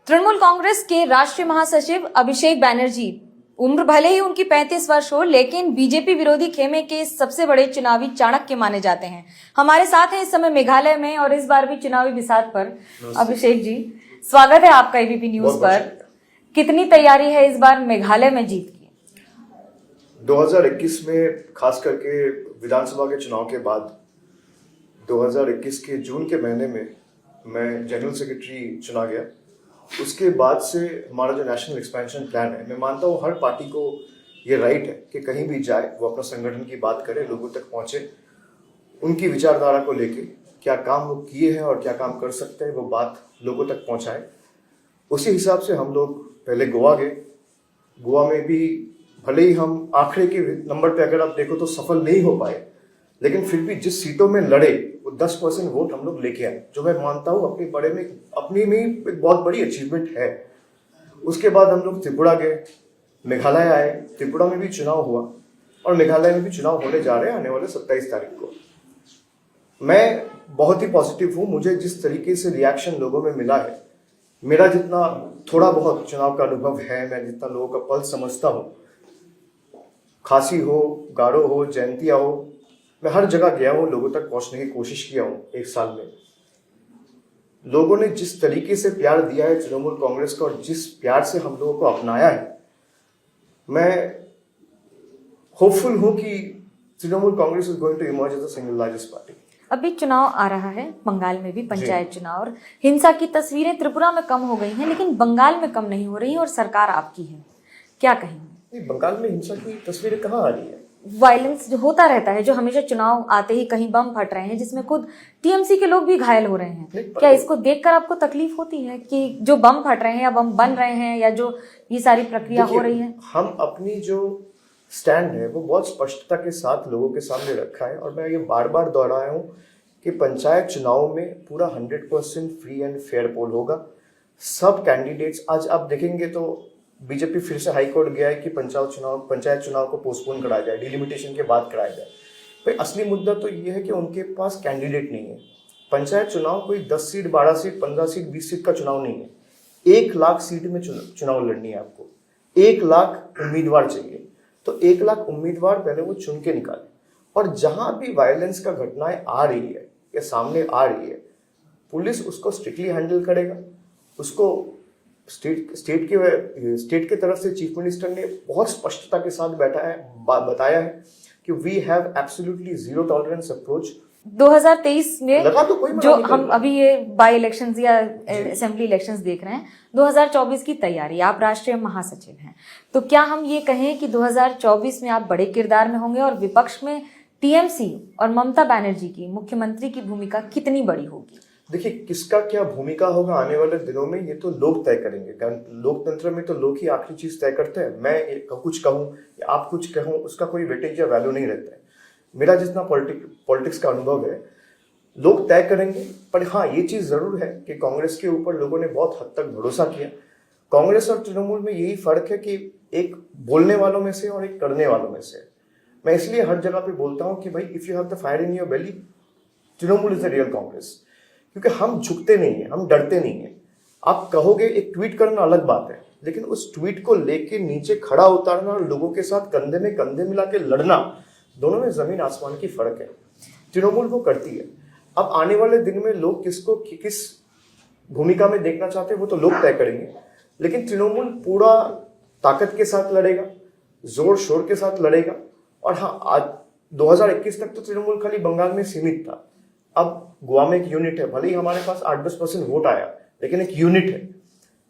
तृणमूल कांग्रेस के राष्ट्रीय महासचिव अभिषेक बैनर्जी, उम्र भले ही उनकी 35 वर्ष हो, लेकिन बीजेपी विरोधी खेमे के सबसे बड़े चुनावी चाणक्य माने जाते हैं। हमारे साथ हैं इस समय मेघालय में और इस बार भी चुनावी बिसात पर। अभिषेक जी, स्वागत है आपका एबीपी न्यूज पर। कितनी तैयारी है इस बार मेघालय में जीत की? 2021 में खास करके विधानसभा के चुनाव के बाद 2021 के जून के महीने में मैं जनरल सेक्रेटरी चुना गया। उसके बाद से हमारा जो नेशनल एक्सपेंशन प्लान है, मैं मानता हूँ हर पार्टी को ये राइट है कि कहीं भी जाए वो अपना संगठन की बात करे, लोगों तक पहुंचे, उनकी विचारधारा को लेके क्या काम वो किए हैं और क्या काम कर सकते हैं वो बात लोगों तक पहुंचाए। उसी हिसाब से हम लोग पहले गोवा गए। गोवा में भी भले ही हम आखिरी के नंबर पे अगर आप देखो तो सफल नहीं हो पाए, लेकिन फिर भी जिस सीटों में लड़े वो 10% वोट हम लोग लेके आए, जो मैं मानता हूँ अपनी में एक बहुत बड़ी अचीवमेंट है। उसके बाद हम लोग त्रिपुरा गए, मेघालय आए। त्रिपुरा में भी चुनाव हुआ और मेघालय में भी चुनाव होने जा रहे हैं आने वाले 27 तारीख को। मैं बहुत ही पॉजिटिव हूँ। मुझे जिस तरीके से रिएक्शन लोगों में मिला है, मेरा जितना थोड़ा बहुत चुनाव का अनुभव है, मैं जितना लोगों का पल्स समझता हूँ, खासी हो, गारो हो, जयंतिया हो, मैं हर जगह गया हूँ, लोगों तक पहुंचने की कोशिश किया हूँ। एक साल में लोगों ने जिस तरीके से प्यार दिया है तृणमूल कांग्रेस को और जिस प्यार से हम लोगों को अपनाया है, मैं होपफुल हूं कि Trinamool Congress is going to emerge as the single largest party. अभी चुनाव आ रहा है, बंगाल में भी पंचायत चुनाव, और हिंसा की तस्वीरें त्रिपुरा में कम हो गई हैं, लेकिन बंगाल में कम नहीं हो रही और सरकार आपकी है, क्या कहेंगे? बंगाल में हिंसा की तस्वीरें कहाँ आ रही है? वायलेंस जो होता रहता है, जो हमेशा चुनाव आते ही कहीं बम फट रहे हैं, जिसमें खुद टीएमसी के लोग भी घायल हो रहे हैं। क्या इसको देखकर आपको तकलीफ होती है कि जो बम फट रहे हैं या बम बन रहे हैं या जो ये सारी प्रक्रिया हो रही है? हम अपनी जो स्टैंड है वो बहुत स्पष्टता के साथ लोगों के सामने रखा है और मैं ये बार बार दोहराया हूँ कि पंचायत चुनाव में पूरा 100% फ्री एंड फेयर पोल होगा। सब कैंडिडेट्स, आज आप देखेंगे तो बीजेपी फिर से हाईकोर्ट गया है कि पंचायत चुनाव को पोस्टपोन कराया जाए, डिलिमिटेशन के बाद कराया जाए। भाई असली मुद्दा तो ये है कि उनके पास कैंडिडेट नहीं है। पंचायत चुनाव कोई 10 सीट, 12 सीट, 15 सीट, 20 सीट का चुनाव नहीं है। 1 लाख सीट में चुनाव लड़नी है आपको। 1 लाख उम्मीदवार चाहिए, तो 1 लाख उम्मीदवार पहले वो चुन के निकाले। और जहां भी वायलेंस का घटनाएं आ रही है या सामने आ रही है, पुलिस उसको स्ट्रिक्टली हैंडल करेगा। उसको स्टेट की तरफ से चीफ मिनिस्टर ने बहुत स्पष्टता के साथ बताया है कि we have absolutely zero tolerance approach. 2023 में तो जो हम अभी ये बाई इलेक्शंस या असेंबली इलेक्शंस देख रहे हैं, 2024 की तैयारी, आप राष्ट्रीय महासचिव हैं, तो क्या हम ये कहें कि 2024 में आप बड़े किरदार में होंगे और विपक्ष में टीएमसी और ममता बनर्जी की, मुख्यमंत्री की भूमिका कितनी बड़ी होगी? देखिए, किसका क्या भूमिका होगा आने वाले दिनों में ये तो लोग तय करेंगे। लोकतंत्र में तो लोग ही आखिरी चीज तय करते हैं। मैं कुछ कहूँ या आप कुछ कहूँ, उसका कोई वेटेज या वैल्यू नहीं रहता है। मेरा जितना पॉलिटिक्स का अनुभव है, लोग तय करेंगे। पर हाँ, ये चीज जरूर है कि कांग्रेस के ऊपर लोगों ने बहुत हद तक भरोसा किया। कांग्रेस और तृणमूल में यही फर्क है कि एक बोलने वालों में से और एक करने वालों में से। मैं इसलिए हर जगह पे बोलता हूँ कि भाई, if you have the fire in your belly, Trinamool is the real Congress. क्योंकि हम झुकते नहीं है, हम डरते नहीं है। आप कहोगे एक ट्वीट करना अलग बात है, लेकिन उस ट्वीट को लेके नीचे खड़ा उतारना और लोगों के साथ कंधे में कंधे मिला के लड़ना, दोनों में जमीन आसमान की फर्क है। तृणमूल वो करती है। अब आने वाले दिन में लोग किसको किस भूमिका में देखना चाहते हैं वो तो लोग तय करेंगे, लेकिन तृणमूल पूरा ताकत के साथ लड़ेगा, जोर शोर के साथ लड़ेगा। और हाँ, आज 2021 तक तो तृणमूल खाली बंगाल में सीमित था। अब गोवा में एक यूनिट है, भले ही हमारे पास 8-10% वोट आया, लेकिन एक यूनिट है।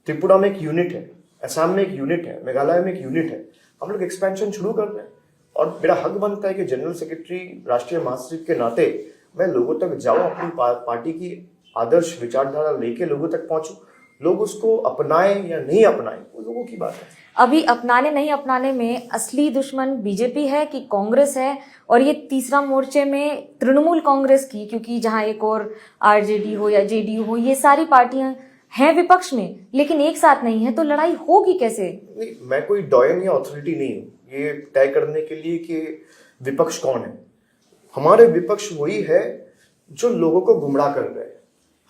त्रिपुरा में एक यूनिट है, असम में एक यूनिट है, मेघालय में एक यूनिट है। हम लोग एक्सपेंशन शुरू कर रहे हैं और मेरा हक बनता है कि जनरल सेक्रेटरी, राष्ट्रीय महासचिव के नाते मैं लोगों तक जाऊं, अपनी पार्टी की आदर्श विचारधारा लेके लोगों तक पहुंचूं। लोग उसको अपनाएं या नहीं अपनाएं, वो लोगों की बात है। अभी अपनाने नहीं अपनाने में असली दुश्मन बीजेपी है कि कांग्रेस है? और ये तीसरा मोर्चे में तृणमूल कांग्रेस की, क्योंकि जहां एक और आरजेडी हो या जेडीयू हो, ये सारी पार्टियां हैं विपक्ष में लेकिन एक साथ नहीं है, तो लड़ाई होगी कैसे? नहीं, मैं कोई डॉयन या अथॉरिटी नहीं हूं ये तय करने के लिए कि विपक्ष कौन है। हमारे विपक्ष वही है जो लोगों को गुमराह कर रहे हैं।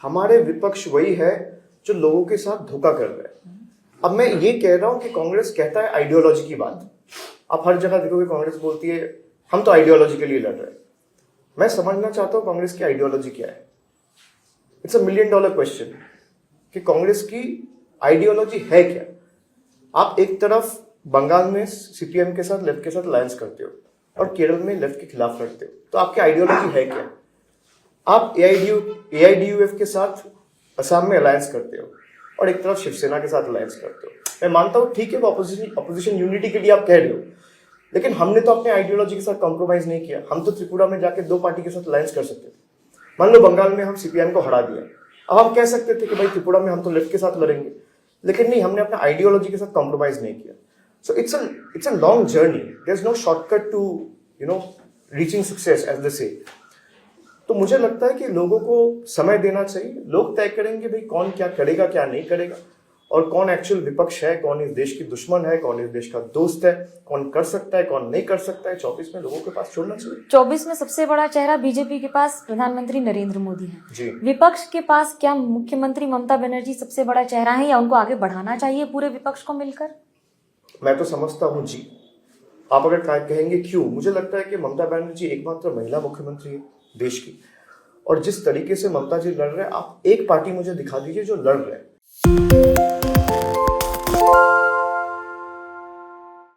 हमारे विपक्ष वही है जो लोगों के साथ धोखा कर रहा है। अब मैं ये कह रहा हूं कि कांग्रेस कहता है आइडियोलॉजी की बात, आप हर जगह देखोगे कांग्रेस बोलती है हम तो आइडियोलॉजी के लिए लड़ रहे हैं। मैं समझना चाहता हूं कांग्रेस की आइडियोलॉजी क्या है। इट्स $1 मिलियन क्वेश्चन कि कांग्रेस की आइडियोलॉजी है क्या। आप एक तरफ बंगाल में सीपीएम के साथ लेफ्ट के साथ अलायंस करते हो और केरल में लेफ्ट के खिलाफ लड़ते हो, तो आपकी आइडियोलॉजी है क्या। आप एआईडीयूएफ के साथ असम में अलायंस करते हो और एक तरफ शिवसेना के साथ अलायंस करते हो। मैं मानता हूं ठीक है वो अपोजिशन यूनिटी के लिए आप कह रहे हो, लेकिन हमने तो अपने आइडियोलॉजी के साथ कॉम्प्रोमाइज नहीं किया। हम तो त्रिपुरा में जाके 2 पार्टी के साथ अलायंस कर सकते थे। मान लो बंगाल में हम सीपीएम को हरा दिया, अब हम कह सकते थे कि भाई त्रिपुरा में हम तो लेफ्ट के साथ लड़ेंगे, लेकिन नहीं, हमने अपना आइडियोलॉजी के साथ कॉम्प्रोमाइज नहीं किया। So it's a long journey, there is no shortcut to reaching success as they say. तो मुझे लगता है कि लोगों को समय देना चाहिए, लोग तय करेंगे भाई कौन क्या करेगा क्या नहीं करेगा, और कौन एक्चुअल विपक्ष है, कौन इस देश की दुश्मन है, कौन इस देश का दोस्त है, कौन कर सकता है कौन नहीं कर सकता है। 24 में लोगों के पास छोड़ना चाहिए। 24 में सबसे बड़ा चेहरा बीजेपी के पास प्रधानमंत्री नरेंद्र मोदी है जी। विपक्ष के पास क्या मुख्यमंत्री ममता बनर्जी सबसे बड़ा चेहरा है, या उनको आगे बढ़ाना चाहिए पूरे विपक्ष को मिलकर? मैं तो समझता हूँ जी। आप अगर कहेंगे क्यों, मुझे लगता है कि ममता बनर्जी एकमात्र महिला मुख्यमंत्री है देश की, और जिस तरीके से ममता जी लड़ रहे हैं, आप एक पार्टी मुझे दिखा दीजिए जो लड़ रहे हैं।